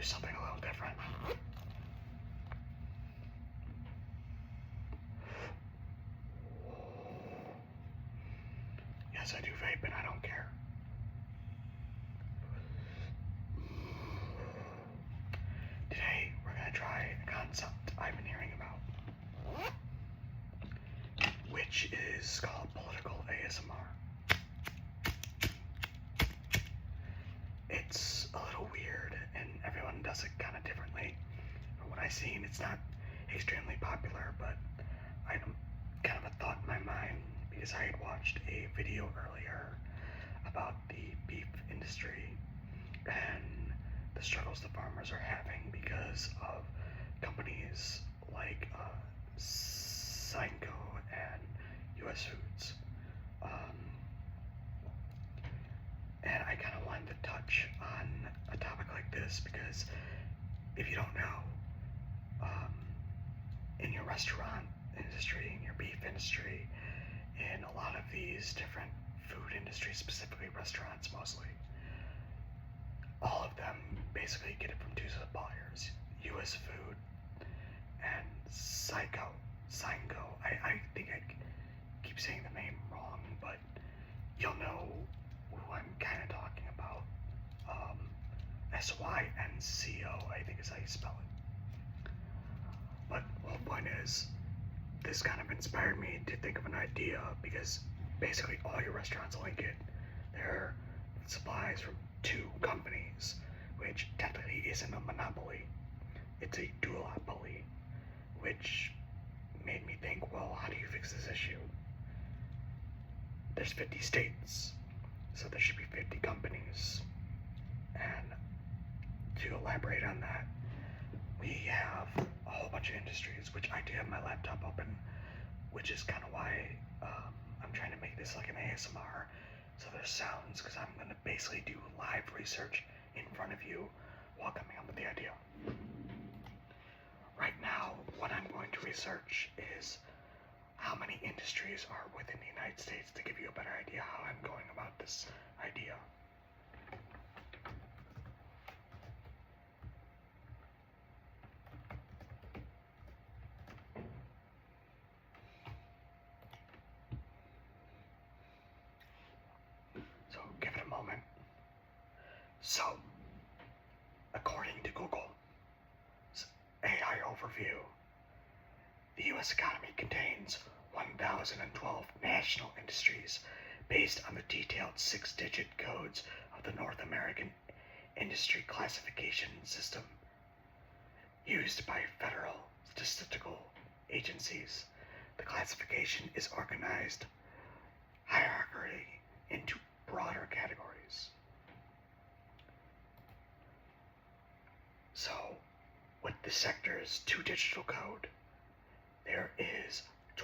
something a little different. Yes, I do vape and I don't care. Today, we're going to try a concept I've been hearing about, which is called political ASMR. It's a little weird, and everyone does it kind of differently. From what I've seen, it's not extremely popular, but I had kind of a thought in my mind because I had watched a video earlier about the beef industry and the struggles the farmers are having because of companies like Synco and US Foods. And I kind of wanted to touch on a topic like this because if you don't know, in your restaurant industry, in your beef industry, in a lot of these different food industries, specifically restaurants mostly, all of them basically get it from two suppliers, US Food and Synco. I think I keep saying the name wrong, but you'll know who I'm kind of talking about. Synco, I think is how you spell it. But the whole point is, this kind of inspired me to think of an idea because basically all your restaurants only get their supplies from two companies, which technically isn't a monopoly. It's a duopoly, which made me think, well, how do you fix this issue? There's 50 states, so there should be 50 companies. And to elaborate on that, we have a whole bunch of industries, which I do have my laptop open, which is kind of why I'm trying to make this like an ASMR, so there's sounds, because I'm going to basically do live research in front of you while coming up with the idea. Right now, what I'm going to research is how many industries are within the United States to give you a better idea how I'm going about this idea. So give it a moment. So, according to Google's AI overview, the U.S. economy contains 1,012 national industries based on the detailed 6-digit codes of the North American Industry Classification System used by federal statistical agencies. The classification is organized hierarchically into broader categories. So, with the sector's 2-digital code, there is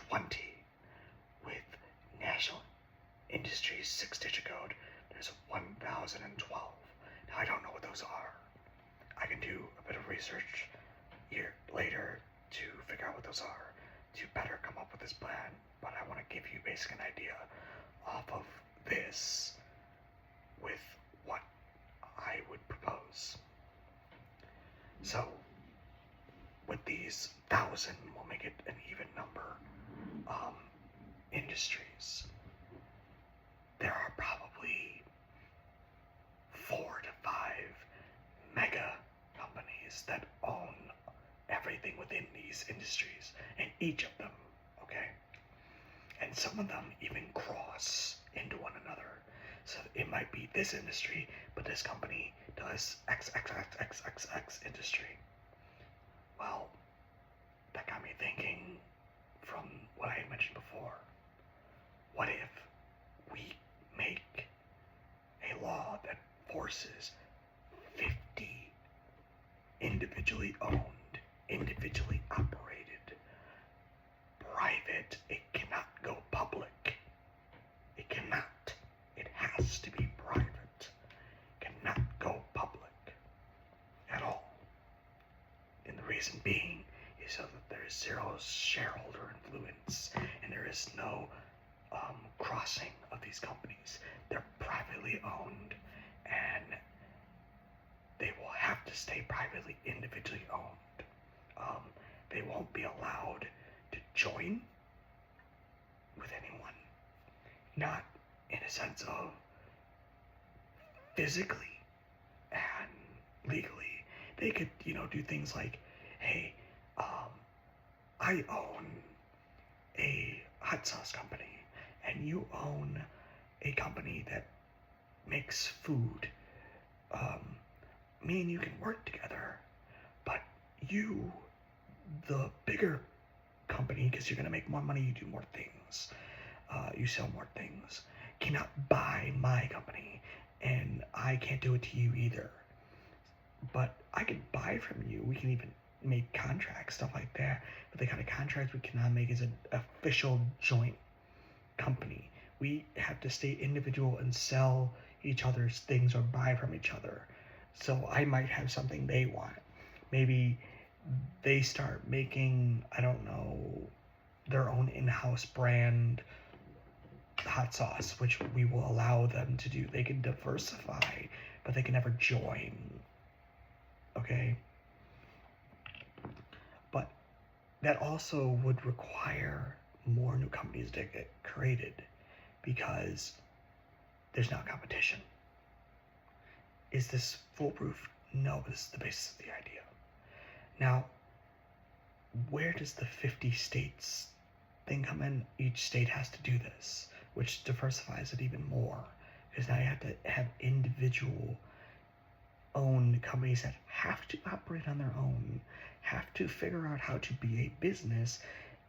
20. With National Industry's 6-digit code, there's 1,012. Now, I don't know what those are. I can do a bit of research here later to figure out what those are to better come up with this plan, but I want to give you basically an idea off of this with what I would propose. So, with these 1,000, we'll make it an even number, industries. There are probably 4 to 5 mega companies that own everything within these industries, and each of them, okay? And some of them even cross into one another. So it might be this industry, but this company does XXXXXX industry. Well, that got me thinking from what I had mentioned before. What if we make a law that forces 50 individually owned, individually operated, private, it cannot go public. It cannot. It has to be private. Cannot go public at all. And the reason being is so that there is zero shareholder influence and there is no crossing of these companies. They're privately owned and they will have to stay privately, individually owned. They won't be allowed to join with anyone. Not in a sense of physically and legally. They could, do things like, hey, I own a hot sauce company, and you own a company that makes food. Me and you can work together, but you, the bigger company, because you're going to make more money, you do more things, you sell more things, cannot buy my company, and I can't do it to you either. But I can buy from you. We can even make contracts, stuff like that. But the kind of contracts we cannot make is an official joint company. We have to stay individual and sell each other's things or buy from each other. So I might have something they want. Maybe they start making, I don't know, their own in-house brand hot sauce, which we will allow them to do. They can diversify, but they can never join. Okay? But that also would require more new companies to get created because there's now competition. Is this foolproof? No, but this is the basis of the idea. Now, where does the 50 states thing come in? Each state has to do this, which diversifies it even more, because now you have to have individual owned companies that have to operate on their own, have to figure out how to be a business,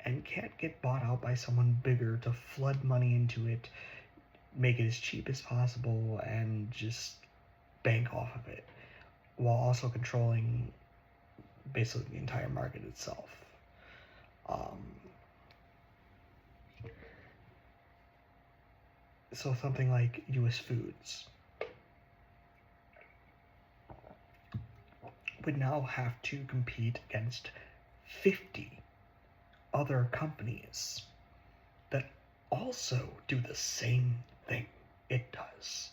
and can't get bought out by someone bigger to flood money into it, make it as cheap as possible, and just bank off of it, while also controlling basically the entire market itself. So something like U.S. Foods would now have to compete against 50 other companies that also do the same thing it does.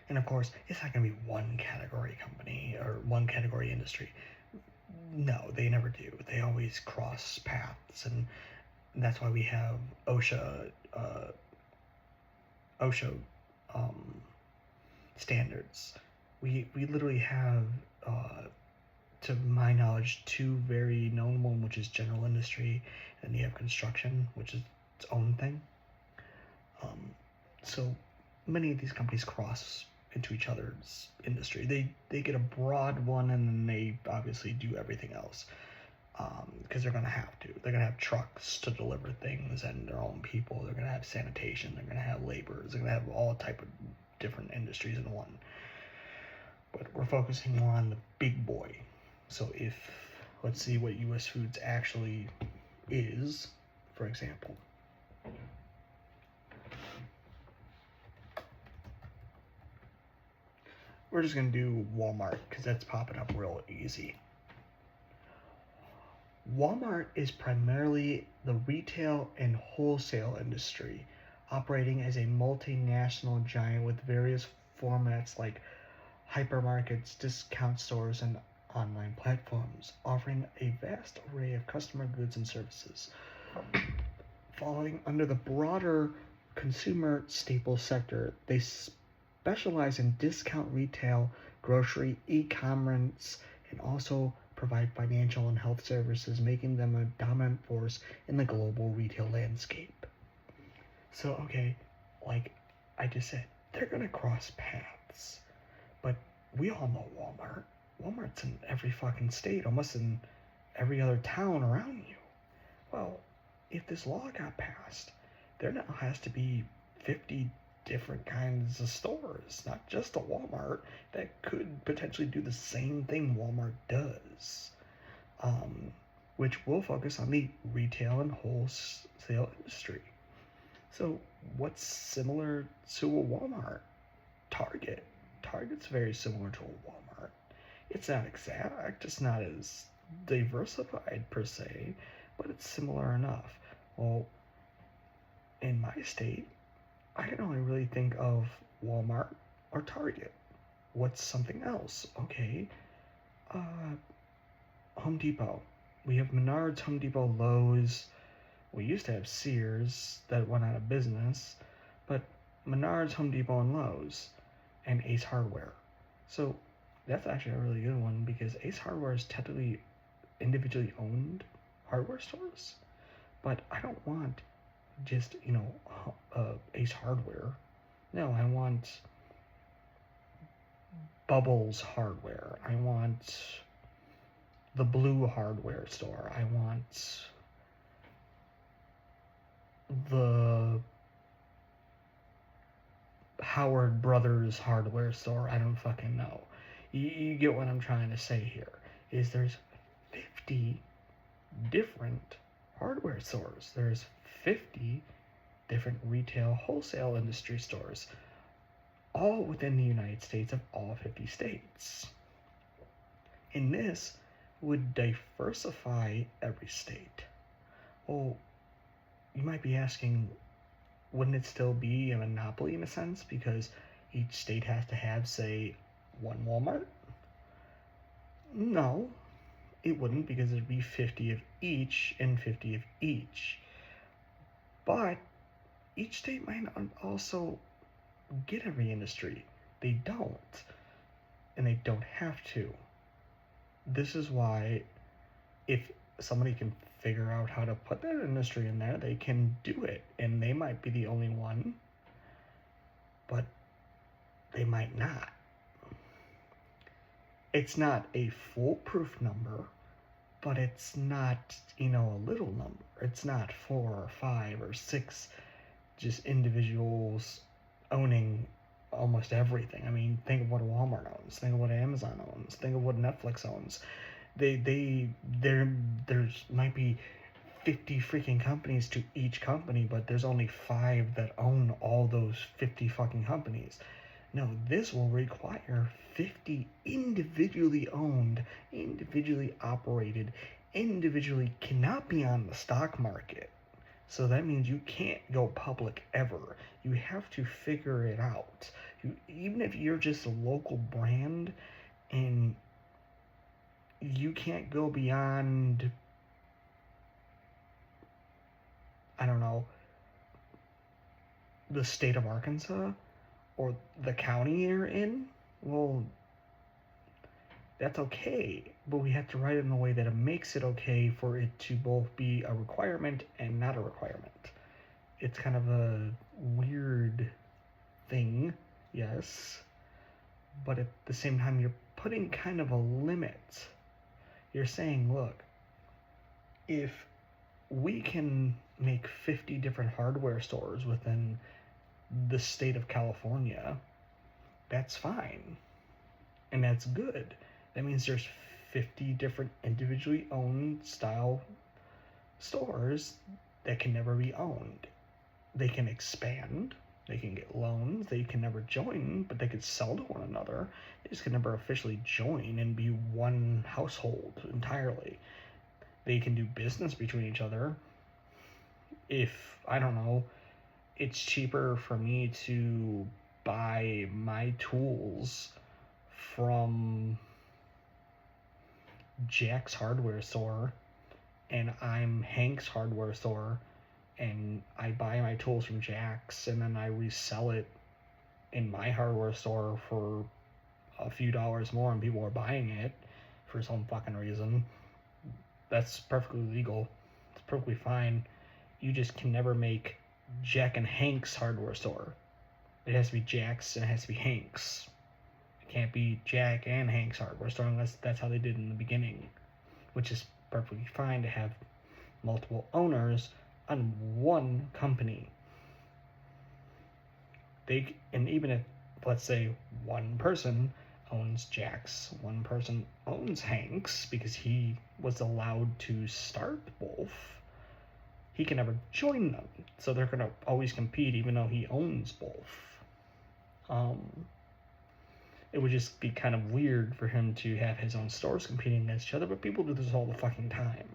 And of course, it's not going to be one category company or one category industry. No, they never do. They always cross paths, and that's why we have OSHA standards. We literally have, to my knowledge, two very known one, which is general industry, and you have construction, which is its own thing. So many of these companies cross into each other's industry. They get a broad one, and then they obviously do everything else, because they're going to have to. They're going to have trucks to deliver things and their own people. They're going to have sanitation. They're going to have laborers. They're going to have all type of different industries in one. But we're focusing more on the big boy. So let's see what U.S. Foods actually is, for example. We're just going to do Walmart because that's popping up real easy. Walmart is primarily the retail and wholesale industry, operating as a multinational giant with various formats like hypermarkets, discount stores, and online platforms, offering a vast array of customer goods and services. Falling under the broader consumer staple sector, they specialize in discount retail, grocery, e-commerce, and also provide financial and health services, making them a dominant force in the global retail landscape. So, okay, like I just said, they're going to cross paths. But we all know Walmart. Walmart's in every fucking state, almost in every other town around you. Well, if this law got passed, there now has to be 50 different kinds of stores, not just a Walmart, that could potentially do the same thing Walmart does, which will focus on the retail and wholesale industry. So what's similar to a Walmart? Target. Target's very similar to a Walmart. It's not exact, it's not as diversified per se, but it's similar enough. Well, in my state, I can only really think of Walmart or Target. what's something else? Okay, Home Depot. We have Menards, Home Depot, Lowe's. We used to have Sears that went out of business, but Menards, Home Depot, and Lowe's, and Ace Hardware. So that's actually a really good one because Ace Hardware is technically individually owned hardware stores, but I don't want just, Ace Hardware. No, I want Bubbles Hardware. I want the Blue Hardware store. I want the Howard Brothers Hardware store. I don't fucking know. You get what I'm trying to say here. Is there's 50 different hardware stores. There's 50 different retail wholesale industry stores, all within the United States of all 50 states. And this would diversify every state. Well, you might be asking, wouldn't it still be a monopoly in a sense because each state has to have, say, one Walmart? No, it wouldn't because there'd be 50 of each and 50 of each. But each state might not also get every industry. They don't. And they don't have to. This is why if somebody can figure out how to put that industry in there, they can do it. And they might be the only one, but they might not. It's not a foolproof number, but it's not, a little number. It's not 4 or 5 or 6 just individuals owning almost everything. I mean, think of what Walmart owns. Think of what Amazon owns. Think of what Netflix owns. There's might be 50 freaking companies to each company, but there's only 5 that own all those 50 fucking companies. No, this will require 50 individually owned, individually operated, individually cannot be on the stock market. So that means you can't go public ever. You have to figure it out. Even if you're just a local brand and you can't go beyond, I don't know, the state of Arkansas or the county you're in, well, that's okay. But we have to write it in a way that it makes it okay for it to both be a requirement and not a requirement. It's kind of a weird thing, yes, but at the same time, you're putting kind of a limit. You're saying, look, if we can make 50 different hardware stores within the state of California, that's fine. And that's good. That means there's 50 different individually owned style stores that can never be owned. They can expand, they can get loans, they can never join, but they could sell to one another. They just can never officially join and be one household entirely. They can do business between each other. If, I don't know, it's cheaper for me to buy my tools from Jack's hardware store and I'm Hank's hardware store and I buy my tools from Jack's and then I resell it in my hardware store for a few dollars more and people are buying it for some fucking reason, that's perfectly legal. It's perfectly fine. You just can never make Jack and Hank's hardware store. It has to be Jack's and it has to be Hank's. It can't be Jack and Hank's hardware store unless that's how they did in the beginning, which is perfectly fine to have multiple owners on one company. And even if, let's say, one person owns Jack's, one person owns Hank's because he was allowed to start both, he can never join them. So they're going to always compete even though he owns both. It would just be kind of weird for him to have his own stores competing against each other, but people do this all the fucking time.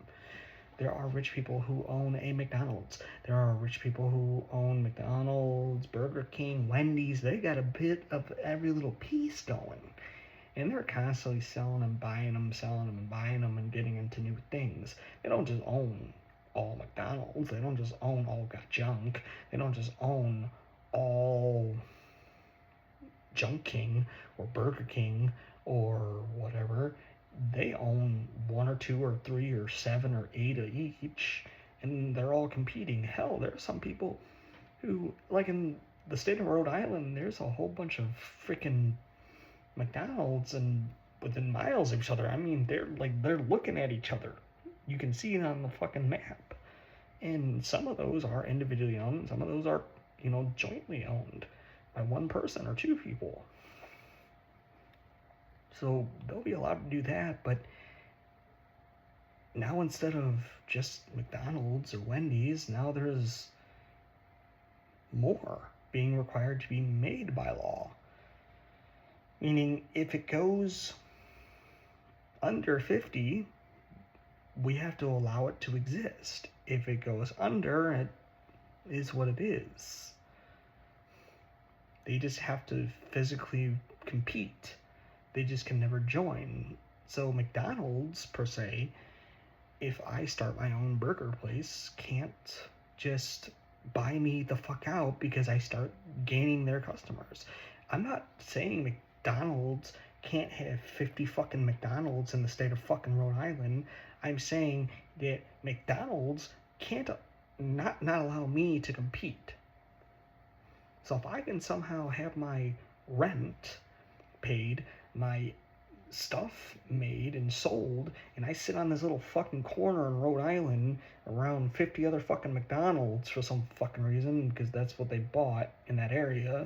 There are rich people who own a McDonald's. There are rich people who own McDonald's, Burger King, Wendy's. They got a bit of every little piece going. And they're constantly selling and buying them, selling them and buying them and getting into new things. They don't just own all McDonald's. They don't just own all got junk. They don't just own all Junk King or Burger King or whatever. They own one or two or three or seven or eight of each, and they're all competing. Hell, there are some people who, like in the state of Rhode Island, there's a whole bunch of freaking McDonald's and within miles of each other. I mean, they're looking at each other. You can see it on the fucking map. And some of those are individually owned, some of those are, jointly owned by one person or two people. So they'll be allowed to do that, but now instead of just McDonald's or Wendy's, now there's more being required to be made by law. Meaning, if it goes under 50, we have to allow it to exist. If it goes under, it is what it is. They just have to physically compete. They just can never join. So McDonald's, per se, if I start my own burger place, can't just buy me the fuck out because I start gaining their customers. I'm not saying McDonald's can't have 50 fucking McDonald's in the state of fucking Rhode Island. I'm saying that McDonald's can't not allow me to compete. So if I can somehow have my rent paid, my stuff made and sold, and I sit on this little fucking corner in Rhode Island around 50 other fucking McDonald's for some fucking reason, because that's what they bought in that area,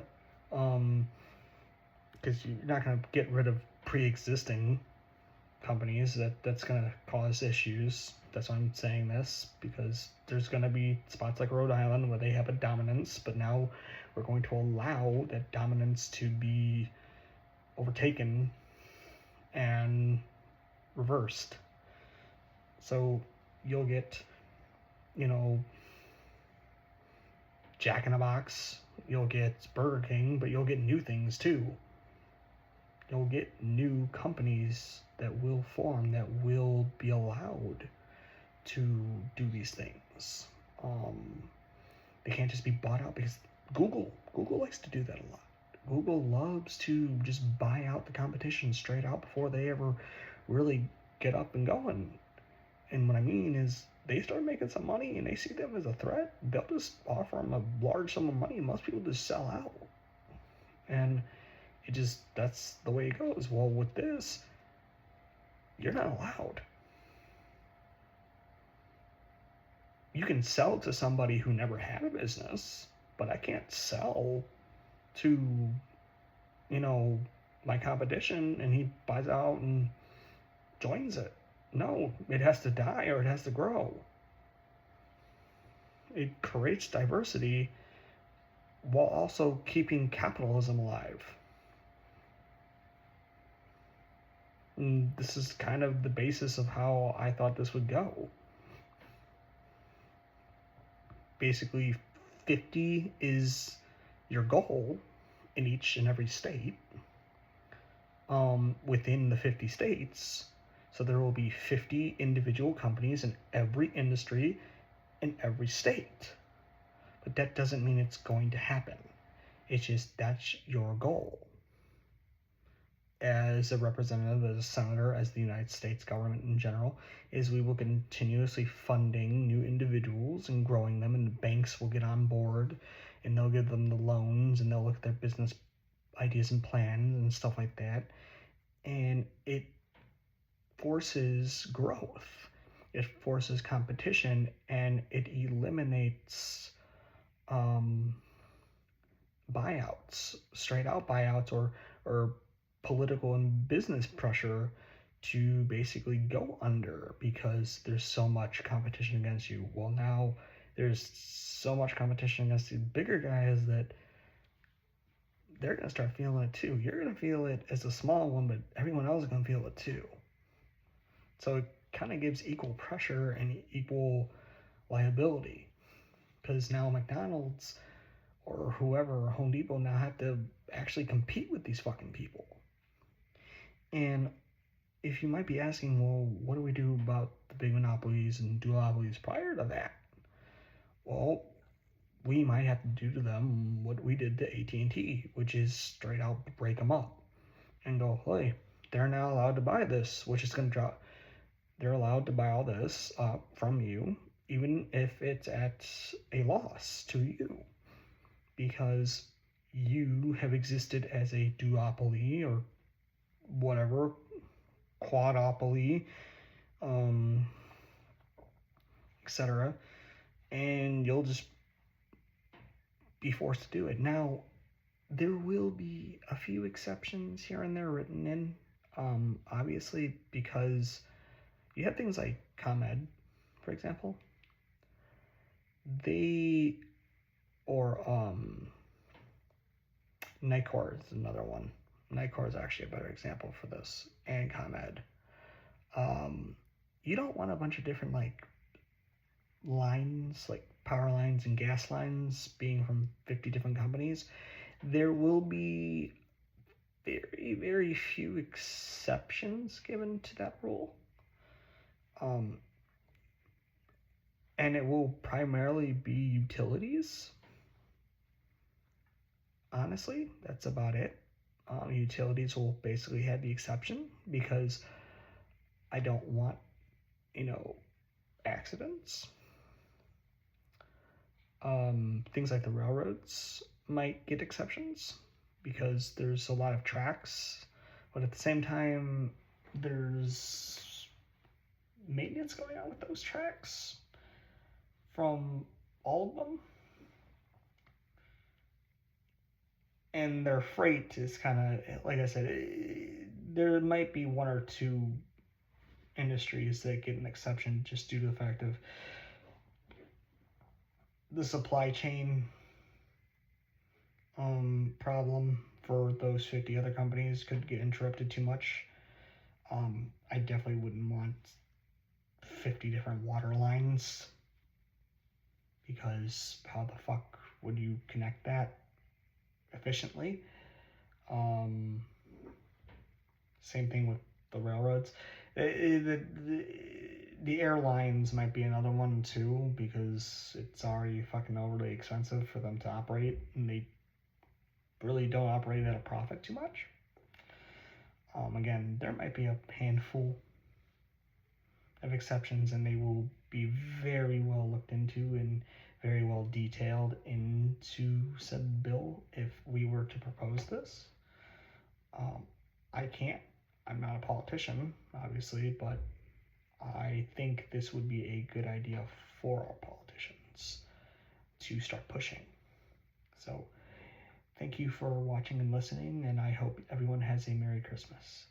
because you're not going to get rid of pre-existing companies. That's going to cause issues. That's why I'm saying this, because there's going to be spots like Rhode Island where they have a dominance, but now we're going to allow that dominance to be overtaken and reversed. So you'll get, Jack in a Box, you'll get Burger King, but you'll get new things too. You'll get new companies that will form, that will be allowed to do these things. They can't just be bought out, because Google likes to do that a lot. Google loves to just buy out the competition straight out before they ever really get up and going. And what I mean is, they start making some money and they see them as a threat, they'll just offer them a large sum of money, and most people just sell out. And that's the way it goes. Well, with this, you're not allowed. You can sell to somebody who never had a business, but I can't sell to, my competition and he buys out and joins it. No, it has to die or it has to grow. It creates diversity while also keeping capitalism alive. And this is kind of the basis of how I thought this would go. Basically, 50 is your goal in each and every state. Within the 50 states, so there will be 50 individual companies in every industry in every state. But that doesn't mean it's going to happen. It's just that's your goal. As a representative, as a senator, as the United States government in general, is we will continuously funding new individuals and growing them, and the banks will get on board and they'll give them the loans and they'll look at their business ideas and plans and stuff like that. And it forces growth. It forces competition, and it eliminates buyouts, straight out buyouts, or political and business pressure to basically go under because there's so much competition against you. Well, now there's so much competition against the bigger guys that they're going to start feeling it too. You're going to feel it as a small one, but everyone else is going to feel it too. So it kind of gives equal pressure and equal liability, because now McDonald's or whoever, or Home Depot, now have to actually compete with these fucking people. And if you might be asking, well, what do we do about the big monopolies and duopolies prior to that? Well, we might have to do to them what we did to AT&T, which is straight out break them up and go, hey, they're now allowed to buy this, which is going to drop. They're allowed to buy all this from you, even if it's at a loss to you, because you have existed as a duopoly or whatever, quadopoly, etc., and you'll just be forced to do it. Now, there will be a few exceptions here and there written in, obviously, because you have things like ComEd, for example. Nicor is another one. Nicor is actually a better example for this, and ComEd. You don't want a bunch of different lines, like power lines and gas lines, being from 50 different companies. There will be very, very few exceptions given to that rule. And it will primarily be utilities. Honestly, that's about it. Utilities will basically have the exception because I don't want, accidents. Things like the railroads might get exceptions because there's a lot of tracks, but at the same time, there's maintenance going on with those tracks from all of them. And their freight is kind of, like I said, there might be one or two industries that get an exception just due to the fact of the supply chain problem for those 50 other companies could get interrupted too much. I definitely wouldn't want 50 different water lines, because how the fuck would you connect that efficiently? Same thing with the railroads. The airlines might be another one too, because it's already fucking overly expensive for them to operate, and they really don't operate at a profit too much. Again, there might be a handful of exceptions, and they will be very well looked into and very well detailed into said bill if we were to propose this. I'm not a politician, obviously, but I think this would be a good idea for our politicians to start pushing. So, thank you for watching and listening, and I hope everyone has a Merry Christmas.